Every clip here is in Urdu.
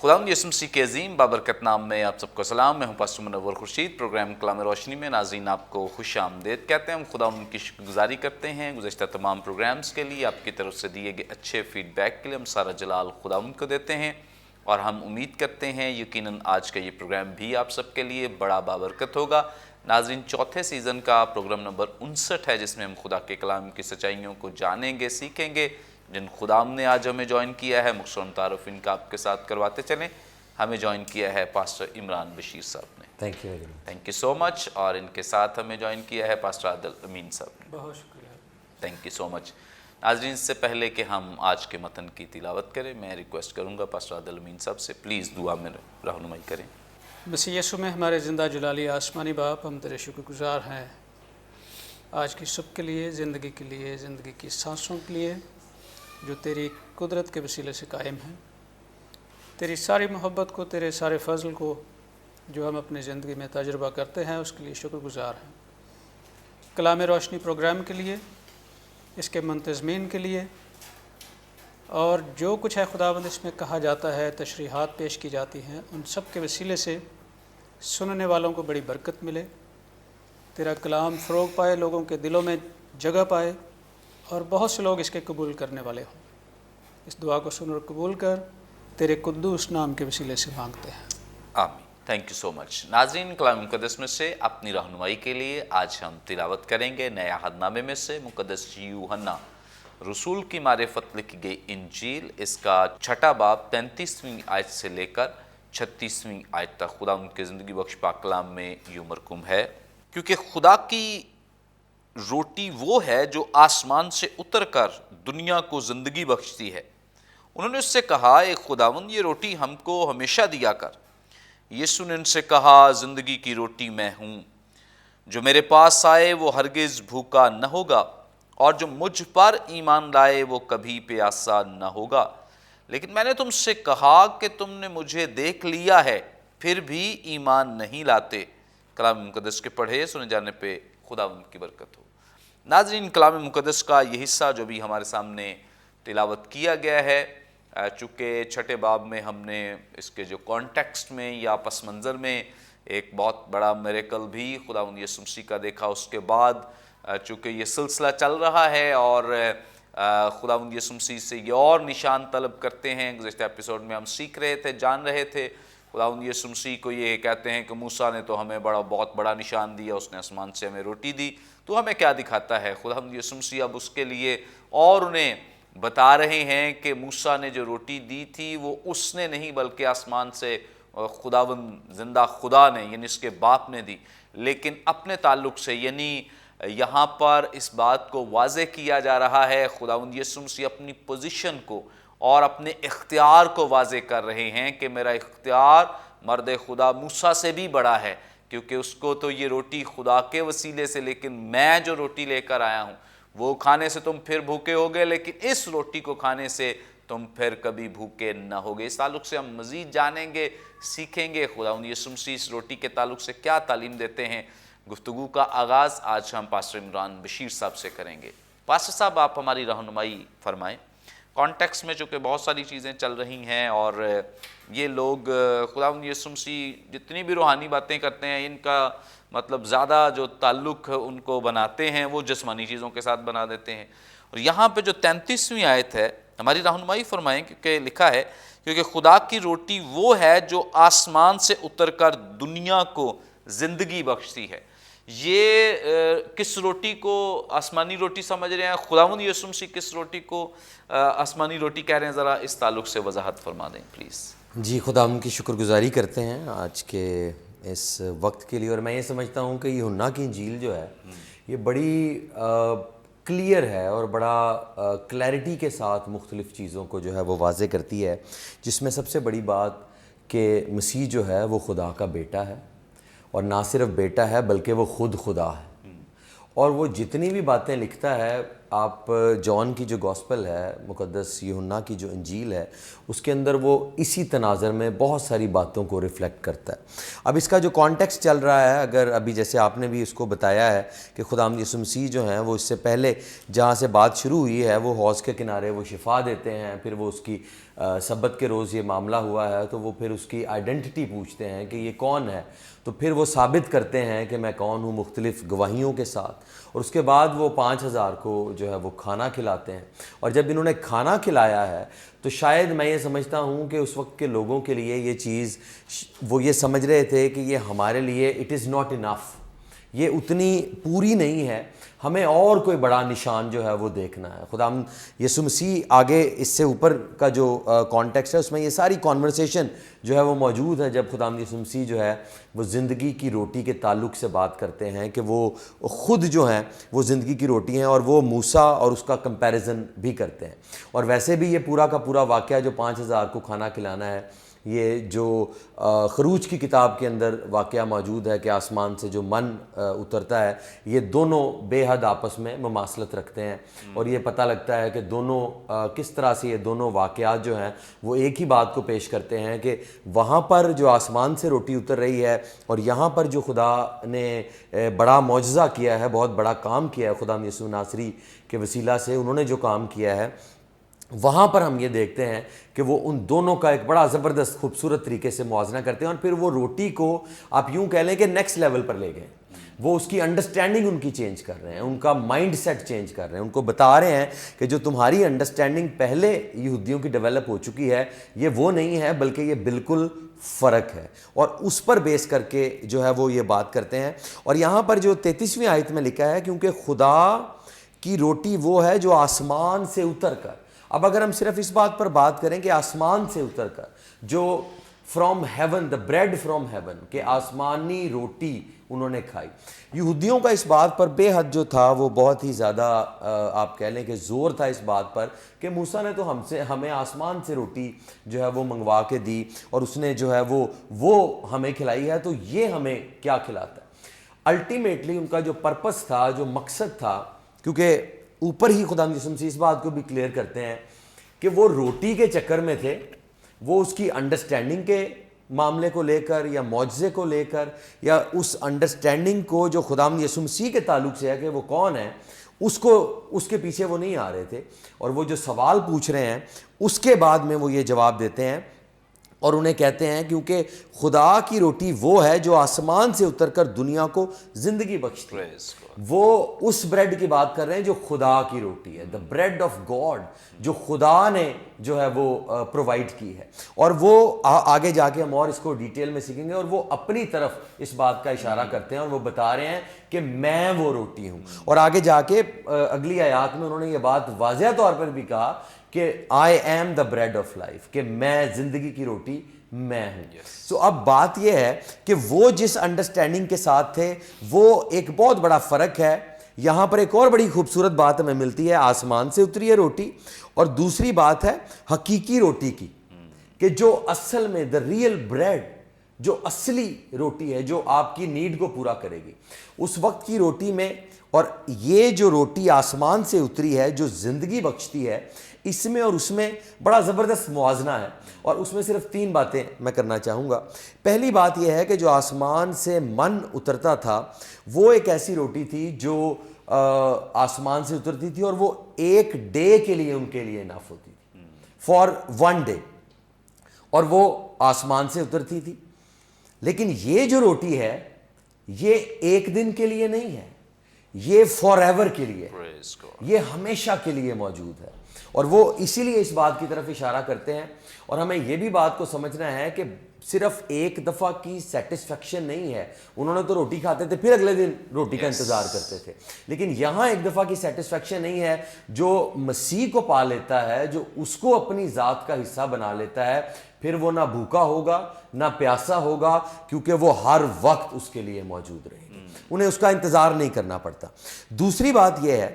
خداوند یسوع مسیح کے عظیم بابرکت نام میں آپ سب کو سلام. میں ہوں پاسٹر منور خورشید. پروگرام کلام روشنی میں ناظرین آپ کو خوش آمدید کہتے ہیں. ہم خداوند کی شکر گزاری کرتے ہیں گزشتہ تمام پروگرامز کے لیے. آپ کی طرف سے دیے گئے اچھے فیڈ بیک کے لیے ہم سارا جلال خداوند کو دیتے ہیں اور ہم امید کرتے ہیں یقیناً آج کا یہ پروگرام بھی آپ سب کے لیے بڑا بابرکت ہوگا. ناظرین، چوتھے سیزن کا پروگرام نمبر 59 ہے جس میں ہم خدا کے کلام کی سچائیوں کو جانیں گے، سیکھیں گے. جن خداوند نے آج ہمیں جوائن کیا ہے مختصراً تعارف ان کا آپ کے ساتھ کرواتے چلیں. ہمیں جوائن کیا ہے پاسٹر عمران بشیر صاحب نے. تھینک یو سو مچ. اور ان کے ساتھ ہمیں جوائن کیا ہے پاسٹر عادل امین صاحب نے. بہت شکریہ. تھینک یو سو مچ. ناظرین، اس سے پہلے کہ ہم آج کے متن کی تلاوت کریں میں ریکویسٹ کروں گا پاسٹر عادل امین صاحب سے پلیز دعا میں رہنمائی کریں. مسیح یسوع میں ہمارے زندہ جلالی آسمانی باپ، ہم تیرے شکر گزار ہیں آج کی صبح کے لیے، زندگی کے لیے، زندگی کی سانسوں کے لیے جو تیری قدرت کے وسیلے سے قائم ہیں. تیری ساری محبت کو، تیرے سارے فضل کو جو ہم اپنی زندگی میں تجربہ کرتے ہیں اس کے لیے شکر گزار ہیں. کلام روشنی پروگرام کے لیے، اس کے منتظمین کے لیے، اور جو کچھ ہے خداوند اس میں کہا جاتا ہے، تشریحات پیش کی جاتی ہیں، ان سب کے وسیلے سے سننے والوں کو بڑی برکت ملے. تیرا کلام فروغ پائے، لوگوں کے دلوں میں جگہ پائے اور بہت سے لوگ اس کے قبول کرنے والے ہوں. اس دعا کو سن اور قبول کر، تیرے قدوس نام کے وسیلے سے مانگتے ہیں، آمین. تھینک یو سو مچ. ناظرین، کلام مقدس میں سے اپنی رہنمائی کے لیے آج ہم تلاوت کریں گے نئے عہد نامے میں سے مقدس یوحنا رسول کی معرفت لکھی گئی انجیل، اس کا 6 باب 35ویں آیت سے لے کر 36ویں آیت تک. خدا ان کے زندگی بخش پاک کلام میں یوں مرقوم ہے: کیونکہ خدا کی روٹی وہ ہے جو آسمان سے اتر کر دنیا کو زندگی بخشتی ہے. انہوں نے اس سے کہا، اے خداوند، یہ روٹی ہم کو ہمیشہ دیا کر. یسوع نے ان سے کہا، زندگی کی روٹی میں ہوں. جو میرے پاس آئے وہ ہرگز بھوکا نہ ہوگا، اور جو مجھ پر ایمان لائے وہ کبھی پیاسا نہ ہوگا. لیکن میں نے تم سے کہا کہ تم نے مجھے دیکھ لیا ہے پھر بھی ایمان نہیں لاتے. کلام مقدس کے پڑھے سنے جانے پہ خداوند کی برکت ہو. ناظرین، کلام مقدس کا یہ حصہ جو بھی ہمارے سامنے تلاوت کیا گیا ہے، چونکہ 6 باب میں ہم نے اس کے جو کانٹیکسٹ میں یا پس منظر میں ایک بہت بڑا میریکل بھی خداوند یسوع مسیح کا دیکھا. اس کے بعد چونکہ یہ سلسلہ چل رہا ہے اور خداوند یسوع مسیح سے یہ اور نشان طلب کرتے ہیں. گزشتہ ایپیسوڈ میں ہم سیکھ رہے تھے، جان رہے تھے. خداوند یسوع مسیح کو یہ کہتے ہیں کہ موسیٰ نے تو ہمیں بہت بڑا نشان دیا، اس نے آسمان سے ہمیں روٹی دی، تو ہمیں کیا دکھاتا ہے؟ خداوند یسوع مسیح اب اس کے لیے اور انہیں بتا رہے ہیں کہ موسیٰ نے جو روٹی دی تھی وہ اس نے نہیں بلکہ آسمان سے خداوند زندہ خدا نے یعنی اس کے باپ نے دی. لیکن اپنے تعلق سے، یعنی یہاں پر اس بات کو واضح کیا جا رہا ہے، خداوند یسوع مسیح اپنی پوزیشن کو اور اپنے اختیار کو واضح کر رہے ہیں کہ میرا اختیار مرد خدا موسیٰ سے بھی بڑا ہے، کیونکہ اس کو تو یہ روٹی خدا کے وسیلے سے، لیکن میں جو روٹی لے کر آیا ہوں وہ کھانے سے تم پھر بھوکے ہوگے، لیکن اس روٹی کو کھانے سے تم پھر کبھی بھوکے نہ ہوگے. اس تعلق سے ہم مزید جانیں گے، سیکھیں گے خداوند یسوع مسیح اس روٹی کے تعلق سے کیا تعلیم دیتے ہیں. گفتگو کا آغاز آج ہم پاسٹر عمران بشیر صاحب سے کریں گے. پاسٹر صاحب، آپ ہماری رہنمائی فرمائیں. کانٹیکس میں چونکہ بہت ساری چیزیں چل رہی ہیں اور یہ لوگ خداوند یسوع مسیح جتنی بھی روحانی باتیں کرتے ہیں ان کا مطلب زیادہ جو تعلق ان کو بناتے ہیں وہ جسمانی چیزوں کے ساتھ بنا دیتے ہیں. اور یہاں پہ جو 33ویں آیت ہے ہماری رہنمائی فرمائیں، کیونکہ لکھا ہے کیونکہ خدا کی روٹی وہ ہے جو آسمان سے اتر کر دنیا کو زندگی بخشتی ہے. یہ کس روٹی کو آسمانی روٹی سمجھ رہے ہیں؟ خداوند یسوع مسیح کس روٹی کو آسمانی روٹی کہہ رہے ہیں؟ ذرا اس تعلق سے وضاحت فرما دیں پلیز. جی، خداوند کی شکر گزاری کرتے ہیں آج کے اس وقت کے لیے. اور میں یہ سمجھتا ہوں کہ یوحنا کی انجیل جو ہے یہ بڑی کلیئر ہے اور بڑا کلیئرٹی کے ساتھ مختلف چیزوں کو جو ہے وہ واضح کرتی ہے، جس میں سب سے بڑی بات کہ مسیح جو ہے وہ خدا کا بیٹا ہے، اور نہ صرف بیٹا ہے بلکہ وہ خود خدا ہے. اور وہ جتنی بھی باتیں لکھتا ہے آپ جون کی جو گاسپل ہے، مقدس یوحنا کی جو انجیل ہے، اس کے اندر وہ اسی تناظر میں بہت ساری باتوں کو ریفلیکٹ کرتا ہے۔ اب اس کا جو کانٹیکسٹ چل رہا ہے، اگر ابھی جیسے آپ نے بھی اس کو بتایا ہے کہ خداوند یسوع مسیح جو ہیں وہ اس سے پہلے جہاں سے بات شروع ہوئی ہے، وہ حوض کے کنارے وہ شفا دیتے ہیں، پھر وہ اس کی سبت کے روز یہ معاملہ ہوا ہے تو وہ پھر اس کی آئیڈینٹی پوچھتے ہیں کہ یہ کون ہے، تو پھر وہ ثابت کرتے ہیں کہ میں کون ہوں مختلف گواہیوں کے ساتھ، اور اس کے بعد وہ 5000 کو جو ہے وہ کھانا کھلاتے ہیں۔ اور جب انہوں نے کھانا کھلایا ہے تو شاید میں یہ سمجھتا ہوں کہ اس وقت کے لوگوں کے لیے یہ چیز، وہ یہ سمجھ رہے تھے کہ یہ ہمارے لیے اٹ از ناٹ انف، یہ اتنی پوری نہیں ہے، ہمیں اور کوئی بڑا نشان جو ہے وہ دیکھنا ہے۔ خداوند یسوع مسیح آگے اس سے اوپر کا جو کانٹیکسٹ ہے اس میں یہ ساری کانورسیشن جو ہے وہ موجود ہے، جب خداوند یسوع مسیح جو ہے وہ زندگی کی روٹی کے تعلق سے بات کرتے ہیں کہ وہ خود جو ہیں وہ زندگی کی روٹی ہیں، اور وہ موسیٰ اور اس کا کمپیریزن بھی کرتے ہیں۔ اور ویسے بھی یہ پورا کا پورا واقعہ جو 5000 کو کھانا کھلانا ہے، یہ جو خروج کی کتاب کے اندر واقعہ موجود ہے کہ آسمان سے جو من اترتا ہے، یہ دونوں بے حد آپس میں مماثلت رکھتے ہیں، اور یہ پتہ لگتا ہے کہ دونوں کس طرح سے یہ دونوں واقعات جو ہیں وہ ایک ہی بات کو پیش کرتے ہیں کہ وہاں پر جو آسمان سے روٹی اتر رہی ہے، اور یہاں پر جو خدا نے بڑا معجزہ کیا ہے، بہت بڑا کام کیا ہے خدا یسوع ناصری کے وسیلہ سے، انہوں نے جو کام کیا ہے، وہاں پر ہم یہ دیکھتے ہیں کہ وہ ان دونوں کا ایک بڑا زبردست خوبصورت طریقے سے موازنہ کرتے ہیں، اور پھر وہ روٹی کو آپ یوں کہہ لیں کہ نیکسٹ لیول پر لے گئے، وہ اس کی انڈرسٹینڈنگ ان کی چینج کر رہے ہیں، ان کا مائنڈ سیٹ چینج کر رہے ہیں، ان کو بتا رہے ہیں کہ جو تمہاری انڈرسٹینڈنگ پہلے یہودیوں کی ڈیولپ ہو چکی ہے، یہ وہ نہیں ہے بلکہ یہ بالکل فرق ہے، اور اس پر بیس کر کے جو ہے وہ یہ بات کرتے ہیں۔ اور یہاں پر جو 33ویں آیت میں لکھا ہے، کیونکہ خدا کی روٹی وہ ہے جو آسمان سے اتر کر، اب اگر ہم صرف اس بات پر بات کریں کہ آسمان سے اتر کر، جو from heaven, the bread from heaven, کہ آسمانی روٹی انہوں نے کھائی، یہودیوں کا اس بات پر بے حد جو تھا وہ بہت ہی زیادہ آپ کہہ لیں کہ زور تھا اس بات پر کہ موسیٰ نے تو ہمیں آسمان سے روٹی جو ہے وہ منگوا کے دی، اور اس نے جو ہے وہ ہمیں کھلائی ہے، تو یہ ہمیں کیا کھلاتا ہے۔ الٹیمیٹلی ان کا جو پرپس تھا، جو مقصد تھا، کیونکہ اوپر ہی خدا یسوع مسیح اس بات کو بھی کلیئر کرتے ہیں کہ وہ روٹی کے چکر میں تھے، وہ اس کی انڈرسٹینڈنگ کے معاملے کو لے کر یا معجزے کو لے کر یا اس انڈرسٹینڈنگ کو جو خدا یسوع مسیح کے تعلق سے ہے کہ وہ کون ہے، اس کے پیچھے وہ نہیں آ رہے تھے، اور وہ جو سوال پوچھ رہے ہیں اس کے بعد میں وہ یہ جواب دیتے ہیں، اور انہیں کہتے ہیں کیونکہ خدا کی روٹی وہ ہے جو آسمان سے اتر کر دنیا کو زندگی بخشتی ہے۔ وہ اس بریڈ کی بات کر رہے ہیں جو خدا کی روٹی ہے، دا بریڈ آف گاڈ، جو خدا نے جو ہے وہ پرووائڈ کی ہے، اور وہ آگے جا کے ہم اور اس کو ڈیٹیل میں سیکھیں گے، اور وہ اپنی طرف اس بات کا اشارہ کرتے ہیں، اور وہ بتا رہے ہیں کہ میں وہ روٹی ہوں، اور آگے جا کے اگلی آیات میں انہوں نے یہ بات واضح طور پر بھی کہا کہ I am the bread of life, کہ میں زندگی کی روٹی میں ہوں۔ سو اب بات یہ ہے کہ وہ جس انڈرسٹینڈنگ کے ساتھ تھے وہ ایک بہت بڑا فرق ہے۔ یہاں پر ایک اور بڑی خوبصورت بات ہمیں ملتی ہے، آسمان سے اتری ہے روٹی، اور دوسری بات ہے حقیقی روٹی کی، کہ جو اصل میں دا ریئل بریڈ، جو اصلی روٹی ہے جو آپ کی نیڈ کو پورا کرے گی اس وقت کی روٹی میں، اور یہ جو روٹی آسمان سے اتری ہے جو زندگی بخشتی ہے، اس میں اور اس میں بڑا زبردست موازنہ ہے، اور اس میں صرف 3 باتیں میں کرنا چاہوں گا۔ پہلی بات یہ ہے کہ جو آسمان سے من اترتا تھا وہ ایک ایسی روٹی تھی جو آسمان سے اترتی تھی، اور وہ ایک ڈے کے لیے ان کے لیے انف ہوتی تھی، فار 1 ڈے، اور وہ آسمان سے اترتی تھی۔ لیکن یہ جو روٹی ہے یہ ایک دن کے لیے نہیں ہے، یہ فار ایور کے لیے، یہ ہمیشہ کے لیے موجود ہے، اور وہ اسی لیے اس بات کی طرف اشارہ کرتے ہیں۔ اور ہمیں یہ بھی بات کو سمجھنا ہے کہ صرف ایک دفعہ کی سیٹسفیکشن نہیں ہے، انہوں نے تو روٹی کھاتے تھے پھر اگلے دن روٹی کا انتظار کرتے تھے، لیکن یہاں ایک دفعہ کی سیٹسفیکشن نہیں ہے۔ جو مسیح کو پا لیتا ہے، جو اس کو اپنی ذات کا حصہ بنا لیتا ہے، پھر وہ نہ بھوکا ہوگا نہ پیاسا ہوگا، کیونکہ وہ ہر وقت اس کے لیے موجود رہے گی، انہیں اس کا انتظار نہیں کرنا پڑتا۔ دوسری بات یہ ہے،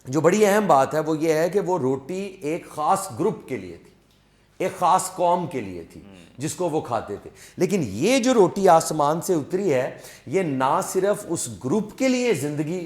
جو بڑی اہم بات ہے، وہ یہ ہے کہ وہ روٹی ایک خاص گروپ کے لیے تھی، ایک خاص قوم کے لیے تھی جس کو وہ کھاتے تھے، لیکن یہ جو روٹی آسمان سے اتری ہے یہ نہ صرف اس گروپ کے لیے زندگی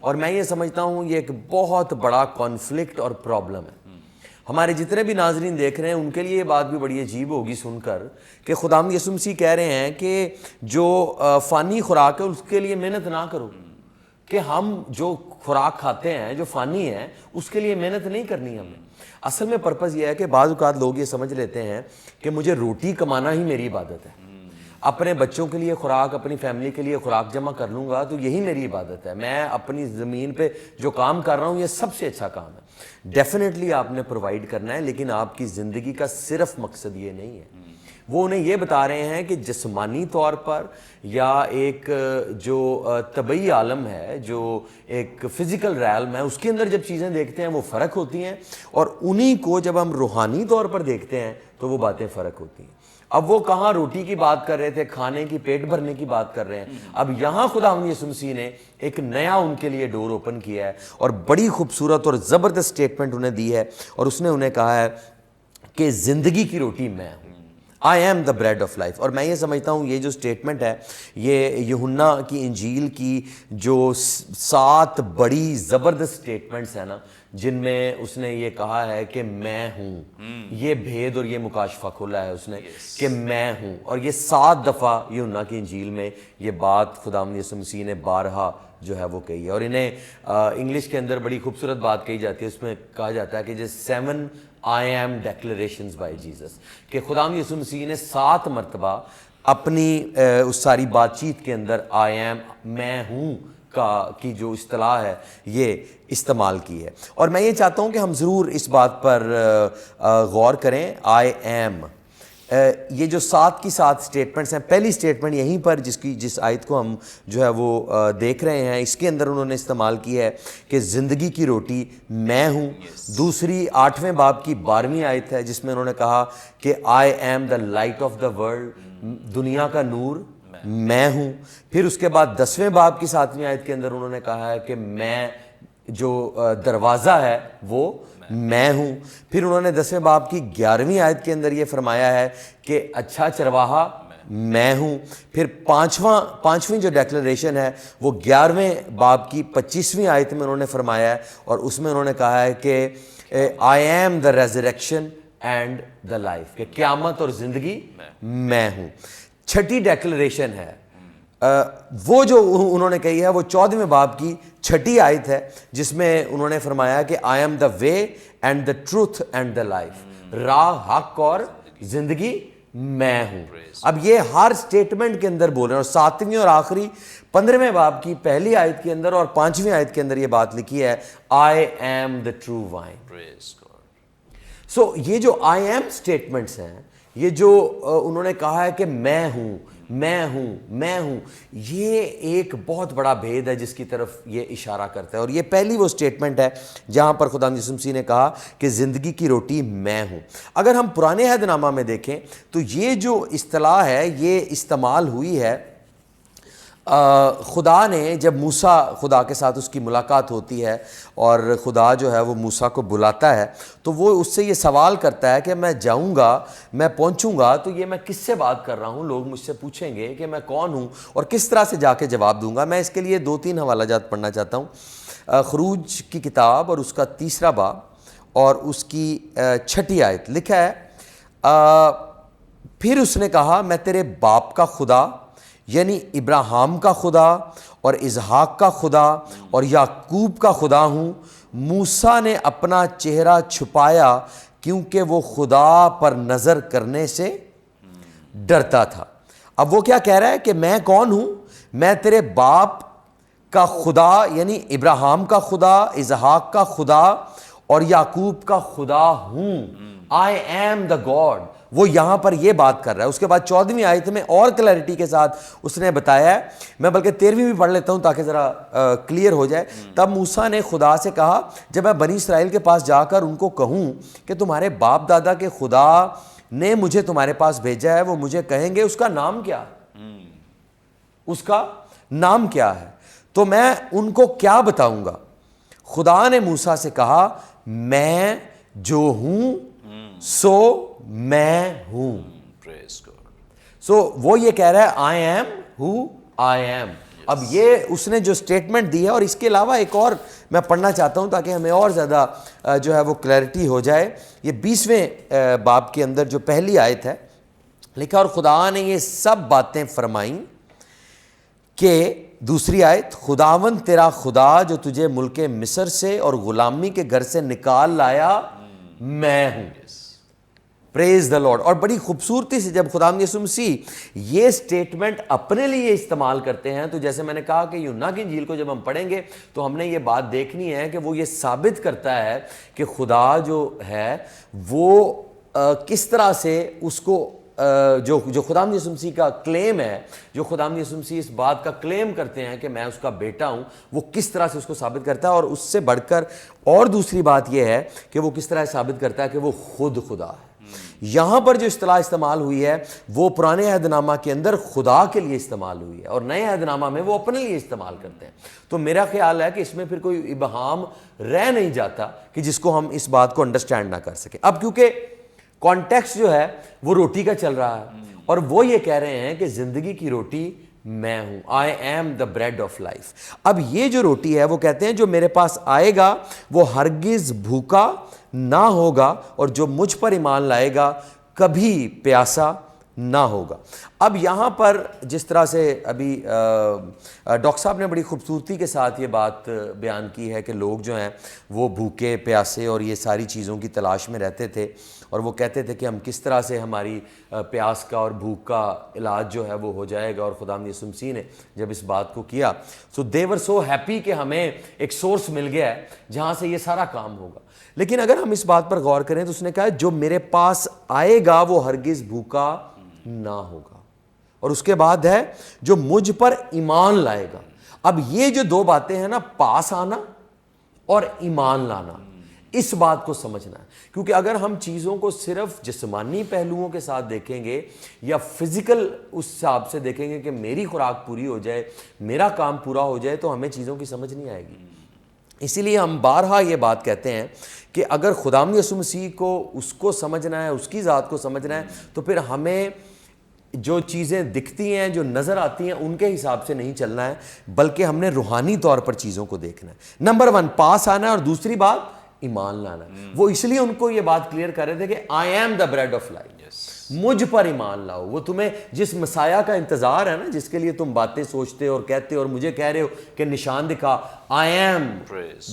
اور میں یہ سمجھتا ہوں یہ ایک بہت بڑا کانفلکٹ اور پرابلم ہے. ہمارے جتنے بھی ناظرین دیکھ رہے ہیں ان کے لیے یہ بات بھی بڑی عجیب ہوگی سن کر کہ خداوند یسوع مسیح کہہ رہے ہیں کہ جو فانی خوراک ہے اس کے لیے محنت نہ کرو, کہ ہم جو خوراک کھاتے ہیں جو فانی ہے اس کے لیے محنت نہیں کرنی ہمیں. اصل میں پرپس یہ ہے کہ بعض اوقات لوگ یہ سمجھ لیتے ہیں کہ مجھے روٹی کمانا ہی میری عبادت ہے, اپنے بچوں کے لیے خوراک, اپنی فیملی کے لیے خوراک جمع کر لوں گا تو یہی میری عبادت ہے, میں اپنی زمین پہ جو کام کر رہا ہوں یہ سب سے اچھا کام ہے. ڈیفینیٹلی آپ نے پرووائڈ کرنا ہے, لیکن آپ کی زندگی کا صرف مقصد یہ نہیں ہے. وہ انہیں یہ بتا رہے ہیں کہ جسمانی طور پر یا ایک جو طبعی عالم ہے, جو ایک فزیکل ریالم ہے, اس کے اندر جب چیزیں دیکھتے ہیں وہ فرق ہوتی ہیں, اور انہی کو جب ہم روحانی طور پر دیکھتے ہیں تو وہ باتیں فرق ہوتی ہیں. اب وہ کہاں روٹی کی بات کر رہے تھے, کھانے کی, پیٹ بھرنے کی بات کر رہے ہیں. اب یہاں خداوند یسوع مسیح نے ایک نیا ان کے لیے ڈور اوپن کیا ہے اور بڑی خوبصورت اور زبردست سٹیٹمنٹ انہیں دی ہے, اور اس نے انہیں کہا ہے کہ زندگی کی روٹی میں ہوں, I am the bread of life. اور میں یہ سمجھتا ہوں یہ جو سٹیٹمنٹ ہے یہ یوحنا کی انجیل کی جو 7 بڑی زبردست سٹیٹمنٹس ہیں نا, جن میں اس نے یہ کہا ہے کہ میں ہوں, یہ بھید اور یہ مکاشفہ کھولا ہے اس نے کہ میں ہوں. اور یہ 7 دفعہ یوحنا کی انجیل میں یہ بات خداوند یسوع مسیح نے بارہا جو ہے وہ کہی ہے. اور انہیں انگلش کے اندر بڑی خوبصورت بات کہی جاتی ہے, اس میں کہا جاتا ہے کہ جس 7 I am declarations by Jesus, کہ خداوند یسوع مسیح نے 7 مرتبہ اپنی اس ساری بات چیت کے اندر I am, میں ہوں کی جو اصطلاح ہے یہ استعمال کی ہے. اور میں یہ چاہتا ہوں کہ ہم ضرور اس بات پر غور کریں. I am, یہ جو 7 کی 7 سٹیٹمنٹس ہیں, پہلی سٹیٹمنٹ یہیں پر جس آیت کو ہم جو ہے وہ دیکھ رہے ہیں, اس کے اندر انہوں نے استعمال کی ہے کہ زندگی کی روٹی میں ہوں. دوسری 8ویں باب کی 12ویں آیت ہے جس میں انہوں نے کہا کہ I am the light of the world, دنیا کا نور میں ہوں. پھر اس کے بعد 10ویں باب کی 7ویں آیت کے اندر انہوں نے کہا ہے کہ میں جو دروازہ ہے وہ میں ہوں. پھر انہوں نے 10ویں باب کی 11ویں آیت کے اندر یہ فرمایا ہے کہ اچھا چرواہا میں ہوں. پھر پانچویں جو ڈیکلریشن ہے وہ 11ویں باب کی 25ویں آیت میں انہوں نے فرمایا ہے, اور اس میں انہوں نے کہا ہے کہ I am the resurrection and the life, کہ قیامت اور زندگی میں ہوں. چھٹی ڈیکلریشن ہے وہ جو انہوں نے کہی ہے وہ 14ویں باب کی 6 آیت ہے جس میں انہوں نے فرمایا کہ I am the way and the truth and the life, راہ, حق اور زندگی میں ہوں. اب یہ ہر سٹیٹمنٹ کے اندر بول رہے ہیں, اور 7ویں اور آخری 15ویں باب کی پہلی آیت کے اندر اور 5ویں آیت کے اندر یہ بات لکھی ہے I am the true vine. سو یہ جو I am سٹیٹمنٹس ہیں, یہ جو انہوں نے کہا ہے کہ میں ہوں میں ہوں میں ہوں, یہ ایک بہت بڑا بھید ہے جس کی طرف یہ اشارہ کرتا ہے. اور یہ پہلی وہ سٹیٹمنٹ ہے جہاں پر خداوند یسوع مسیح نے کہا کہ زندگی کی روٹی میں ہوں. اگر ہم پرانے عہد نامہ میں دیکھیں تو یہ جو اصطلاح ہے یہ استعمال ہوئی ہے خدا نے جب موسیٰ, خدا کے ساتھ اس کی ملاقات ہوتی ہے اور خدا جو ہے وہ موسیٰ کو بلاتا ہے تو وہ اس سے یہ سوال کرتا ہے کہ میں جاؤں گا, میں پہنچوں گا تو یہ میں کس سے بات کر رہا ہوں, لوگ مجھ سے پوچھیں گے کہ میں کون ہوں اور کس طرح سے جا کے جواب دوں گا. میں اس کے لیے 2-3 حوالہ جات پڑھنا چاہتا ہوں. خروج کی کتاب اور اس کا 3 باب اور اس کی 6 آیت لکھا ہے, پھر اس نے کہا میں تیرے باپ کا خدا یعنی ابراہیم کا خدا اور اسحاق کا خدا اور یعقوب کا خدا ہوں. موسیٰ نے اپنا چہرہ چھپایا کیونکہ وہ خدا پر نظر کرنے سے ڈرتا تھا. اب وہ کیا کہہ رہا ہے کہ میں کون ہوں, میں تیرے باپ کا خدا یعنی ابراہیم کا خدا, اسحاق کا خدا اور یعقوب کا خدا ہوں. I am the God. وہ یہاں پر یہ بات کر رہا ہے. اس کے بعد 14ویں آیت میں اور کلیئرٹی کے ساتھ اس نے بتایا ہے, میں بلکہ 13ویں بھی پڑھ لیتا ہوں تاکہ ذرا کلیئر ہو جائے. تب موسیٰ نے خدا سے کہا جب میں بنی اسرائیل کے پاس جا کر ان کو کہوں کہ تمہارے باپ دادا کے خدا نے مجھے تمہارے پاس بھیجا ہے, وہ مجھے کہیں گے اس کا نام کیا ہے, اس کا نام کیا ہے, تو میں ان کو کیا بتاؤں گا. خدا نے موسیٰ سے کہا میں جو ہوں سو میں ہوں. سو وہ یہ کہہ رہا ہے I am who I am. اب یہ اس نے جو سٹیٹمنٹ دی ہے، اور اس کے علاوہ ایک اور میں پڑھنا چاہتا ہوں تاکہ ہمیں اور زیادہ جو ہے وہ کلیئرٹی ہو جائے. یہ 20ویں باب کے اندر جو پہلی آیت ہے، لکھا اور خدا نے یہ سب باتیں فرمائیں کہ دوسری آیت، خداوند تیرا خدا جو تجھے ملک مصر سے اور غلامی کے گھر سے نکال لایا میں ہوں. پریز دا لارڈ. اور بڑی خوبصورتی سے جب خداوند یسوع مسیح یہ سٹیٹمنٹ اپنے لیے استعمال کرتے ہیں، تو جیسے میں نے کہا کہ یوحنا کی انجیل کو جب ہم پڑھیں گے تو ہم نے یہ بات دیکھنی ہے کہ وہ یہ ثابت کرتا ہے کہ خدا جو ہے وہ کس طرح سے اس کو جو خداوند یسوع مسیح کا کلیم ہے، جو خداوند یسوع مسیح اس بات کا کلیم کرتے ہیں کہ میں اس کا بیٹا ہوں، وہ کس طرح سے اس کو ثابت کرتا ہے. اور اس سے بڑھ کر اور دوسری بات یہ ہے کہ وہ کس طرح ثابت کرتا ہے کہ وہ خود خدا ہے. یہاں پر جو اصطلاح استعمال ہوئی ہے وہ پرانے عہد نامہ کے اندر خدا کے لیے استعمال ہوئی ہے، اور نئے عہد نامہ میں وہ اپنے لیے استعمال کرتے ہیں. تو میرا خیال ہے کہ اس میں پھر کوئی ابہام رہ نہیں جاتا کہ جس کو ہم اس بات کو انڈرسٹینڈ نہ کر سکیں. اب کیونکہ کانٹیکسٹ جو ہے وہ روٹی کا چل رہا ہے، اور وہ یہ کہہ رہے ہیں کہ زندگی کی روٹی میں ہوں، I am the bread of life. اب یہ جو روٹی ہے وہ کہتے ہیں جو میرے پاس آئے گا وہ ہرگز بھوکا نہ ہوگا، اور جو مجھ پر ایمان لائے گا کبھی پیاسا نہ ہوگا. اب یہاں پر جس طرح سے ابھی ڈاکٹر صاحب نے بڑی خوبصورتی کے ساتھ یہ بات بیان کی ہے کہ لوگ جو ہیں وہ بھوکے پیاسے اور یہ ساری چیزوں کی تلاش میں رہتے تھے، اور وہ کہتے تھے کہ ہم کس طرح سے ہماری پیاس کا اور بھوک کا علاج جو ہے وہ ہو جائے گا. اور خداوند یسوع مسیح نے جب اس بات کو کیا تو they were so happy کہ ہمیں ایک سورس مل گیا ہے جہاں سے یہ سارا کام ہوگا. لیکن اگر ہم اس بات پر غور کریں تو اس نے کہا جو میرے پاس آئے گا وہ ہرگز بھوکا نہ ہوگا، اور اس کے بعد ہے جو مجھ پر ایمان لائے گا. اب یہ جو دو باتیں ہیں نا، پاس آنا اور ایمان لانا، اس بات کو سمجھنا ہے. کیونکہ اگر ہم چیزوں کو صرف جسمانی پہلوؤں کے ساتھ دیکھیں گے یا فزیکل اس حساب سے دیکھیں گے کہ میری خوراک پوری ہو جائے، میرا کام پورا ہو جائے، تو ہمیں چیزوں کی سمجھ نہیں آئے گی. اسی لیے ہم بارہا یہ بات کہتے ہیں کہ اگر خداوند یسوع مسیح کو اس کو سمجھنا ہے، اس کی ذات کو سمجھنا ہے، تو پھر ہمیں جو چیزیں دکھتی ہیں، جو نظر آتی ہیں، ان کے حساب سے نہیں چلنا ہے، بلکہ ہم نے روحانی طور پر چیزوں کو دیکھنا ہے. نمبر 1 پاس آنا ہے، اور دوسری بات ایمان لانا ہے. وہ اس لیے ان کو یہ بات کلیئر کر رہے تھے کہ I am the bread of life, مجھ پر ایمان لاؤ. وہ تمہیں جس مسیح کا انتظار ہے نا، جس کے لیے تم باتیں سوچتے اور کہتے اور مجھے کہہ رہے ہو کہ نشان دکھا، آئی ایم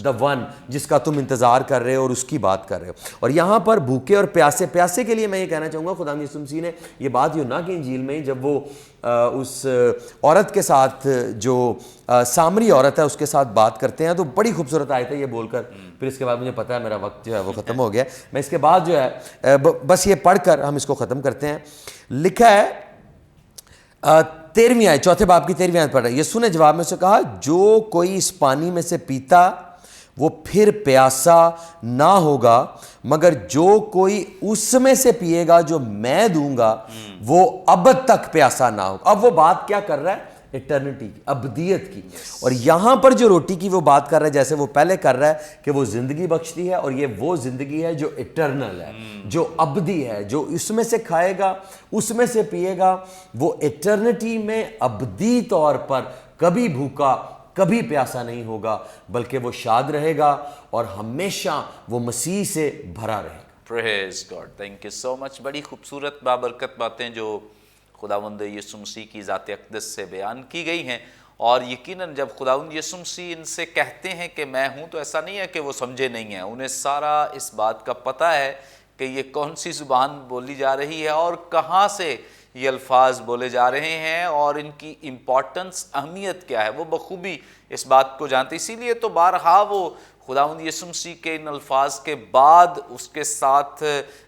دا ون جس کا تم انتظار کر رہے ہو اور اس کی بات کر رہے ہو. اور یہاں پر بھوکے اور پیاسے کے لیے میں یہ کہنا چاہوں گا، خداوند یسوع مسیح نے یہ بات یوحنا کی انجیل میں جب وہ اس عورت کے ساتھ جو سامری عورت ہے اس کے ساتھ بات کرتے ہیں تو بڑی خوبصورت آیت ہے یہ بول کر. پھر اس کے بعد مجھے پتا ہے میرا وقت جو ہے وہ ختم ہو گیا، میں اس کے بعد جو ہے بس یہ پڑھ کر ہم اس کو ختم کرتے ہیں. لکھا ہے 13ویں آیت، چوتھے باب کی 13ویں آیت پڑھ رہا ہے. یسوع نے جواب میں سے کہا جو کوئی اس پانی میں سے پیتا وہ پھر پیاسا نہ ہوگا، مگر جو کوئی اس میں سے پیے گا جو میں دوں گا وہ ابد تک پیاسا نہ ہوگا. اب وہ بات کیا کر رہا ہے؟ ایٹرنٹی کی، ابدیت کی. اور یہاں پر جو روٹی کی وہ بات کر رہا ہے، جیسے وہ پہلے کر رہا ہے کہ وہ زندگی بخشتی ہے، اور یہ وہ زندگی ہے جو ایٹرنل ہے، جو ابدی ہے. جو اس میں سے کھائے گا، اس میں سے پیے گا، وہ ایٹرنٹی میں ابدی طور پر کبھی بھوکا کبھی پیاسا نہیں ہوگا، بلکہ وہ شاد رہے گا اور ہمیشہ وہ مسیح سے بھرا رہے گا. پریز گاڈ، تھینک یو سو مچ. بڑی خوبصورت بابرکت باتیں جو خداوند یسوع مسیح کی ذات اقدس سے بیان کی گئی ہیں. اور یقیناً جب خداوند یسوع مسیح ان سے کہتے ہیں کہ میں ہوں، تو ایسا نہیں ہے کہ وہ سمجھے نہیں ہیں. انہیں سارا اس بات کا پتہ ہے کہ یہ کون سی زبان بولی جا رہی ہے اور کہاں سے یہ الفاظ بولے جا رہے ہیں اور ان کی امپورٹنس، اہمیت کیا ہے، وہ بخوبی اس بات کو جانتے. اسی لیے تو بارہا وہ خداوند یسوع مسیح کے ان الفاظ کے بعد اس کے ساتھ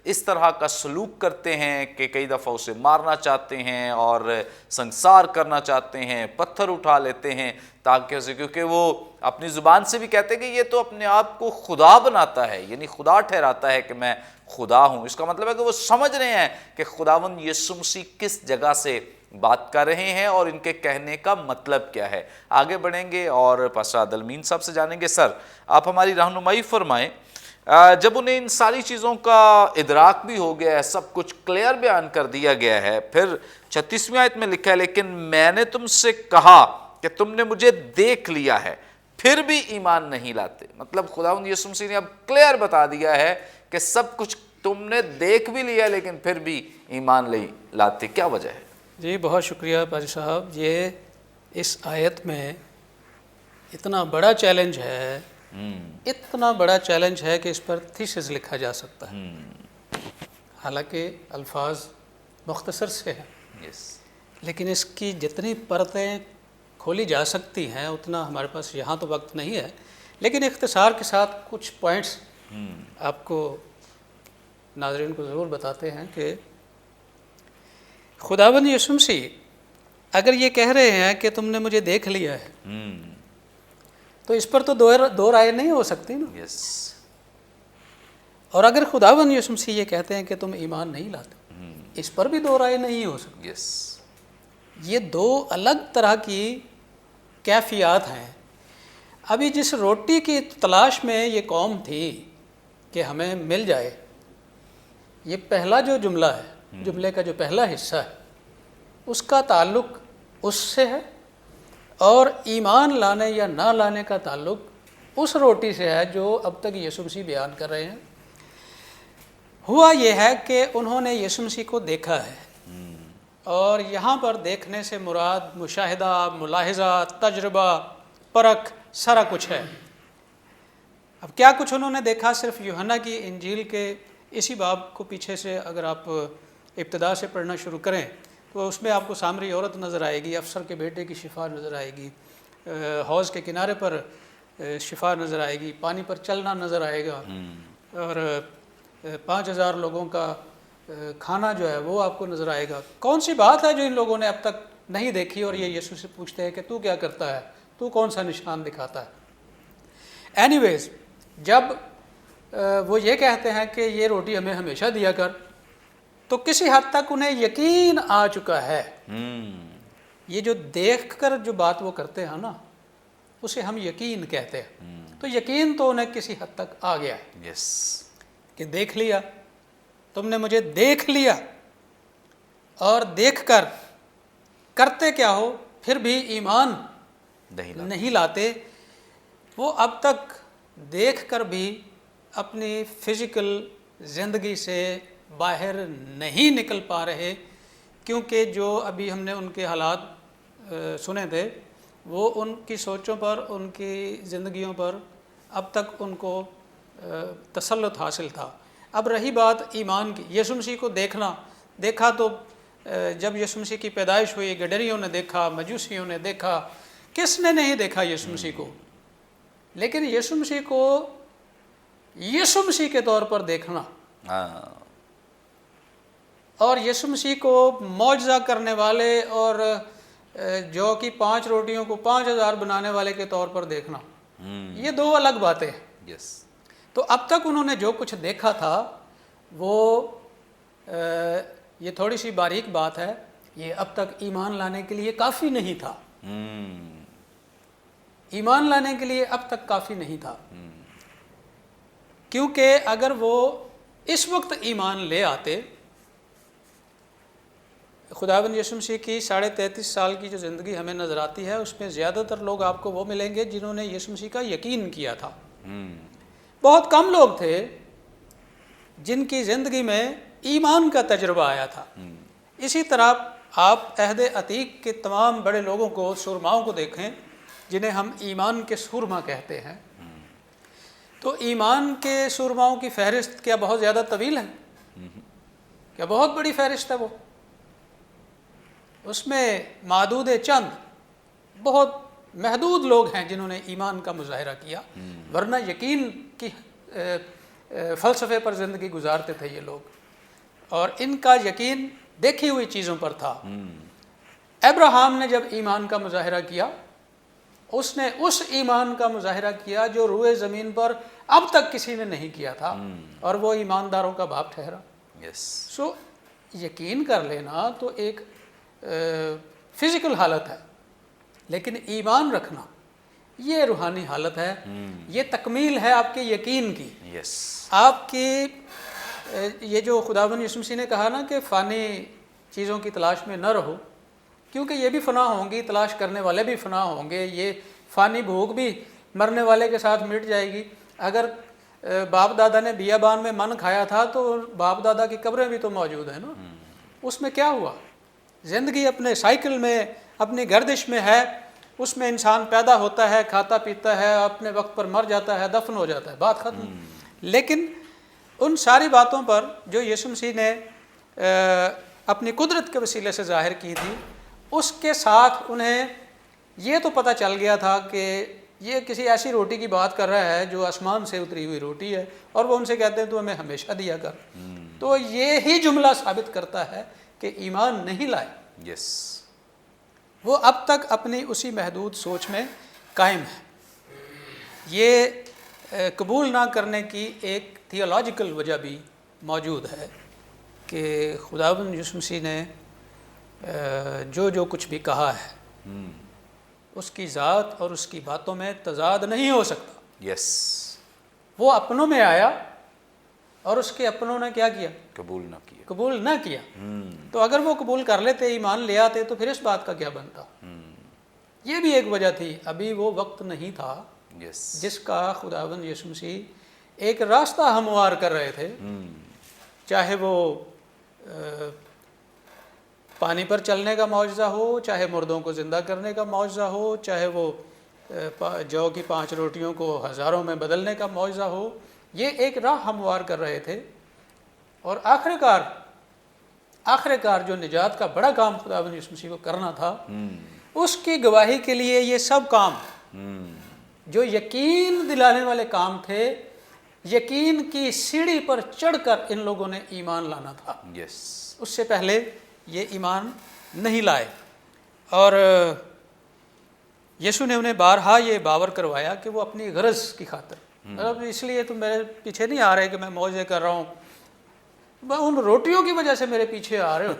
اس طرح کا سلوک کرتے ہیں کہ کئی دفعہ اسے مارنا چاہتے ہیں اور سنسار کرنا چاہتے ہیں، پتھر اٹھا لیتے ہیں تاکہ اسے، کیونکہ وہ اپنی زبان سے بھی کہتے ہیں کہ یہ تو اپنے آپ کو خدا بناتا ہے، یعنی خدا ٹھہراتا ہے کہ میں خدا ہوں. اس کا مطلب ہے کہ وہ سمجھ رہے ہیں کہ خداوند یسوع مسیح کس جگہ سے بات کر رہے ہیں اور ان کے کہنے کا مطلب کیا ہے. آگے بڑھیں گے اور پاسٹر عادل امین صاحب سے جانیں گے. سر آپ ہماری رہنمائی فرمائیں. جب انہیں ان ساری چیزوں کا ادراک بھی ہو گیا ہے، سب کچھ کلیئر بیان کر دیا گیا ہے، پھر 36ویں آیت میں لکھا ہے لیکن میں نے تم سے کہا کہ تم نے مجھے دیکھ لیا ہے پھر بھی ایمان نہیں لاتے. مطلب خداوند یسوع مسیح نے اب کلیئر بتا دیا ہے کہ سب کچھ تم نے دیکھ بھی لیا لیکن پھر بھی ایمان نہیں لاتے. کیا وجہ ہے؟ جی بہت شکریہ پادری صاحب. یہ اس آیت میں اتنا بڑا چیلنج ہے، اتنا بڑا چیلنج ہے کہ اس پر تھیسس لکھا جا سکتا ہے. حالانکہ الفاظ مختصر سے ہیں یس لیکن اس کی جتنی پرتیں کھولی جا سکتی ہیں اتنا ہمارے پاس یہاں تو وقت نہیں ہے، لیکن اختصار کے ساتھ کچھ پوائنٹس آپ کو ناظرین کو ضرور بتاتے ہیں کہ خداوند یسوع مسیح اگر یہ کہہ رہے ہیں کہ تم نے مجھے دیکھ لیا ہے تو اس پر تو دو رائے نہیں ہو سکتی نا. یس اور اگر خداوند یسوع مسیح یہ کہتے ہیں کہ تم ایمان نہیں لاتے اس پر بھی دو رائے نہیں ہو سکتی. یس یہ دو الگ طرح کی کیفیات ہیں. ابھی جس روٹی کی تلاش میں یہ قوم تھی کہ ہمیں مل جائے، یہ پہلا جو جملہ ہے، جملے کا جو پہلا حصہ ہے اس کا تعلق اس سے ہے، اور ایمان لانے یا نہ لانے کا تعلق اس روٹی سے ہے جو اب تک یسوع مسیح بیان کر رہے ہیں. ہوا یہ ہے کہ انہوں نے یسوع مسیح کو دیکھا ہے، اور یہاں پر دیکھنے سے مراد مشاہدہ، ملاحظہ، تجربہ، پرکھ سارا کچھ ہے. اب کیا کچھ انہوں نے دیکھا؟ صرف یوحنا کی انجیل کے اسی باب کو پیچھے سے اگر آپ ابتدا سے پڑھنا شروع کریں تو اس میں آپ کو سامری عورت نظر آئے گی، افسر کے بیٹے کی شفا نظر آئے گی، حوض کے کنارے پر شفا نظر آئے گی، پانی پر چلنا نظر آئے گا، اور 5000 لوگوں کا کھانا جو ہے وہ آپ کو نظر آئے گا. کون سی بات ہے جو ان لوگوں نے اب تک نہیں دیکھی؟ اور یہ یسوع سے پوچھتے ہیں کہ تو کیا کرتا ہے، تو کون سا نشان دکھاتا ہے. اینی ویز جب وہ یہ کہتے ہیں کہ یہ روٹی ہمیں ہمیشہ دیا کر، تو کسی حد تک انہیں یقین آ چکا ہے. یہ جو دیکھ کر جو بات وہ کرتے ہیں نا اسے ہم یقین کہتے ہیں. تو یقین تو انہیں کسی حد تک آ گیا ہے یس کہ دیکھ لیا، تم نے مجھے دیکھ لیا، اور دیکھ کر کرتے کیا ہو پھر بھی ایمان نہیں لاتے. وہ اب تک دیکھ کر بھی اپنی فزیکل زندگی سے باہر نہیں نکل پا رہے، کیونکہ جو ابھی ہم نے ان کے حالات سنے تھے وہ ان کی سوچوں پر، ان کی زندگیوں پر اب تک ان کو تسلط حاصل تھا. اب رہی بات ایمان کی، یسوع مسیح کو دیکھا تو جب یسوع مسیح کی پیدائش ہوئی گڈریوں نے دیکھا، مجوسیوں نے دیکھا، کس نے نہیں دیکھا یسوع مسیح کو؟ لیکن یسوع مسیح کو یسوع مسیح کے طور پر دیکھنا اور یسوع مسیح کو معجزہ کرنے والے اور جو کہ 5 روٹیوں کو 5000 بنانے والے کے طور پر دیکھنا، یہ دو الگ باتیں ہیں. یس تو اب تک انہوں نے جو کچھ دیکھا تھا وہ یہ تھوڑی سی باریک بات ہے، یہ اب تک ایمان لانے کے لیے کافی نہیں تھا. ایمان لانے کے لیے اب تک کافی نہیں تھا، کیونکہ اگر وہ اس وقت ایمان لے آتے، خداوند یسوع مسیح کی 33.5 سال کی جو زندگی ہمیں نظر آتی ہے اس میں زیادہ تر لوگ آپ کو وہ ملیں گے جنہوں نے یسوع مسیح کا یقین کیا تھا. بہت کم لوگ تھے جن کی زندگی میں ایمان کا تجربہ آیا تھا. اسی طرح آپ عہد عتیق کے تمام بڑے لوگوں کو، سرماؤں کو دیکھیں جنہیں ہم ایمان کے سرما کہتے ہیں، تو ایمان کے سرماؤں کی فہرست کیا بہت زیادہ طویل ہے؟ کیا بہت بڑی فہرست ہے وہ؟ اس میں معدود چند بہت محدود لوگ ہیں جنہوں نے ایمان کا مظاہرہ کیا، ورنہ یقین کی فلسفے پر زندگی گزارتے تھے یہ لوگ، اور ان کا یقین دیکھی ہوئی چیزوں پر تھا. ابراہیم نے جب ایمان کا مظاہرہ کیا، اس نے اس ایمان کا مظاہرہ کیا جو روئے زمین پر اب تک کسی نے نہیں کیا تھا، اور وہ ایمانداروں کا باپ ٹھہرا. سو یقین کر لینا تو ایک فزیکل حالت ہے، لیکن ایمان رکھنا یہ روحانی حالت ہے. یہ تکمیل ہے آپ کے یقین کی. آپ کی یہ جو خداوند یسوع مسیح نے کہا نا کہ فانی چیزوں کی تلاش میں نہ رہو، کیونکہ یہ بھی فنا ہوں گی, تلاش کرنے والے بھی فنا ہوں گے, یہ فانی بھوک بھی مرنے والے کے ساتھ مٹ جائے گی. اگر باپ دادا نے بیابان میں من کھایا تھا تو باپ دادا کی قبریں بھی تو موجود ہیں نا. اس میں کیا ہوا؟ زندگی اپنے سائیکل میں, اپنی گردش میں ہے, اس میں انسان پیدا ہوتا ہے, کھاتا پیتا ہے, اپنے وقت پر مر جاتا ہے, دفن ہو جاتا ہے, بات ختم. لیکن ان ساری باتوں پر جو یسوع مسیح نے اپنی قدرت کے وسیلے سے ظاہر کی تھی, اس کے ساتھ انہیں یہ تو پتہ چل گیا تھا کہ یہ کسی ایسی روٹی کی بات کر رہا ہے جو آسمان سے اتری ہوئی روٹی ہے, اور وہ ان سے کہتے ہیں تو ہمیں ہمیشہ دیا کر. تو یہ ہی جملہ ثابت کرتا ہے کہ ایمان نہیں لائے. یس. وہ اب تک اپنی اسی محدود سوچ میں قائم ہے. یہ قبول نہ کرنے کی ایک تھیولوجیکل وجہ بھی موجود ہے کہ خداوند یسوع مسیح نے جو کچھ بھی کہا ہے اس کی ذات اور اس کی باتوں میں تضاد نہیں ہو سکتا. یس. وہ اپنوں میں آیا اور اس کے اپنوں نے کیا کیا؟ قبول نہ کیا. قبول نہ کیا. تو اگر وہ قبول کر لیتے, ایمان لے آتے, تو پھر اس بات کا کیا بنتا؟ یہ بھی ایک وجہ تھی. ابھی وہ وقت نہیں تھا جس کا خداوند یسوع مسیح ایک راستہ ہموار کر رہے تھے, چاہے وہ پانی پر چلنے کا معجزہ ہو, چاہے مردوں کو زندہ کرنے کا معجزہ ہو, چاہے وہ جو کی 5 روٹیوں کو ہزاروں میں بدلنے کا معجزہ ہو. یہ ایک راہ ہموار کر رہے تھے, اور آخر کار جو نجات کا بڑا کام خداوند یسوع مسیح کو کرنا تھا, اس کی گواہی کے لیے یہ سب کام جو یقین دلانے والے کام تھے, یقین کی سیڑھی پر چڑھ کر ان لوگوں نے ایمان لانا تھا. اس سے پہلے یہ ایمان نہیں لائے. اور یسوع نے انہیں بارہا یہ باور کروایا کہ وہ اپنی غرض کی خاطر, مطلب اس لیے تم میرے پیچھے نہیں آ رہے کہ میں معجزے کر رہا ہوں, ان روٹیوں کی وجہ سے میرے پیچھے آ رہے ہو.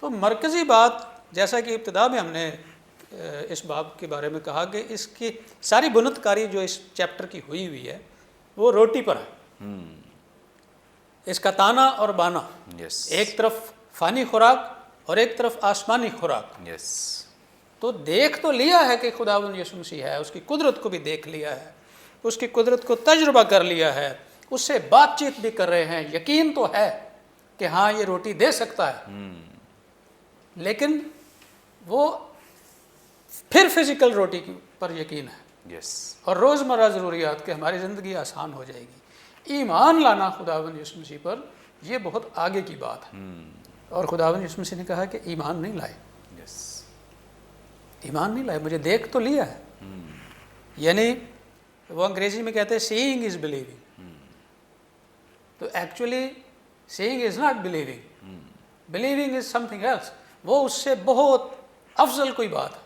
تو مرکزی بات, جیسا کہ ابتدا میں ہم نے اس باب کے بارے میں کہا کہ اس کی ساری بنت کاری جو اس چیپٹر کی ہوئی ہے وہ روٹی پر ہے. اس کا تانا اور بانا, ایک طرف فانی خوراک اور ایک طرف آسمانی خوراک. تو دیکھ تو لیا ہے کہ خداوند یسوع مسیح ہے, اس کی قدرت کو بھی دیکھ لیا ہے, اس کی قدرت کو تجربہ کر لیا ہے, اس سے بات چیت بھی کر رہے ہیں, یقین تو ہے کہ ہاں یہ روٹی دے سکتا ہے. لیکن وہ پھر فزیکل روٹی پر یقین ہے, اور روزمرہ ضروریات کہ ہماری زندگی آسان ہو جائے گی. ایمان لانا خداوند یسوع مسیح پر یہ بہت آگے کی بات ہے. اور خداوند یسوع مسیح نے کہا کہ ایمان نہیں لائے, ایمان نہیں لائے, مجھے دیکھ تو لیا ہے. یعنی وہ انگریزی میں کہتے ہیں سیئنگ از بلیونگ. تو actually seeing is not believing, believing is something else. وہ اس سے بہت افضل کوئی بات ہے.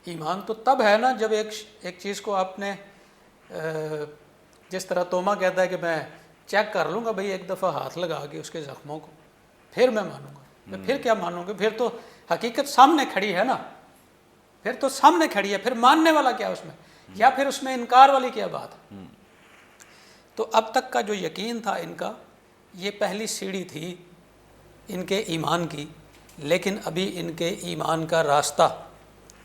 ایمان تو تب ہے نا جب ایک چیز کو آپ نے, جس طرح توما کہتا ہے کہ میں چیک کر لوں گا بھئی ایک دفعہ ہاتھ لگا کے اس کے زخموں کو, پھر میں مانوں گا. میں پھر کیا مانوں گا, پھر تو حقیقت سامنے کھڑی ہے نا, پھر تو سامنے کھڑی ہے, پھر ماننے والا کیا اس میں, یا پھر اس میں انکار والی کیا بات ہے. تو اب تک کا جو یقین تھا ان کا, یہ پہلی سیڑھی تھی ان کے ایمان کی. لیکن ابھی ان کے ایمان کا راستہ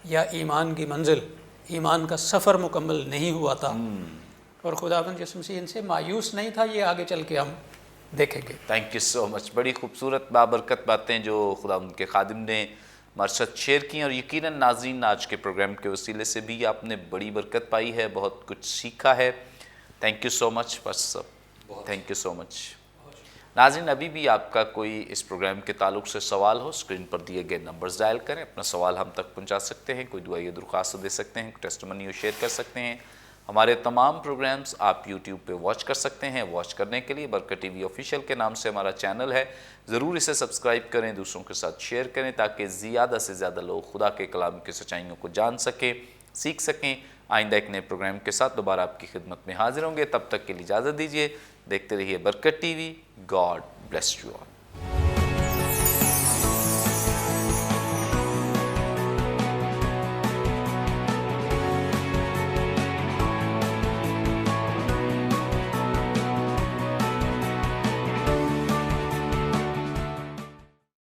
یا ایمان کی منزل, ایمان کا سفر مکمل نہیں ہوا تھا. اور خداوند یسوع مسیح ان سے مایوس نہیں تھا. یہ آگے چل کے ہم دیکھیں گے. تھینک یو سو مچ. بڑی خوبصورت بابرکت باتیں جو خداوند کے خادم نے ہمارے ساتھ شیئر کی, اور یقیناً ناظرین آج کے پروگرام کے وسیلے سے بھی آپ نے بڑی برکت پائی ہے, بہت کچھ سیکھا ہے. Thank you so much pastor صاحب, تھینک یو سو مچ. ناظرین ابھی بھی آپ کا کوئی اس پروگرام کے تعلق سے سوال ہو, اسکرین پر دیے گئے نمبرز ڈائل کریں, اپنا سوال ہم تک پہنچا سکتے ہیں, کوئی دعائیں درخواست دے سکتے ہیں, ٹیسٹمنی شیئر کر سکتے ہیں. ہمارے تمام پروگرامز آپ یوٹیوب پہ واچ کر سکتے ہیں. واچ کرنے کے لیے برکت ٹی وی آفیشیل کے نام سے ہمارا چینل ہے, ضرور اسے سبسکرائب کریں, دوسروں کے ساتھ شیئر کریں تاکہ زیادہ سے زیادہ لوگ خدا کے کلام کی سچائیوں کو جان سکیں, سیکھ سکیں. آئندہ ایک نئے پروگرام کے ساتھ دوبارہ آپ کی خدمت میں حاضر ہوں گے. تب تک کے لیے اجازت دیجیے. دیکھتے رہیے برکت T V. God bless you all.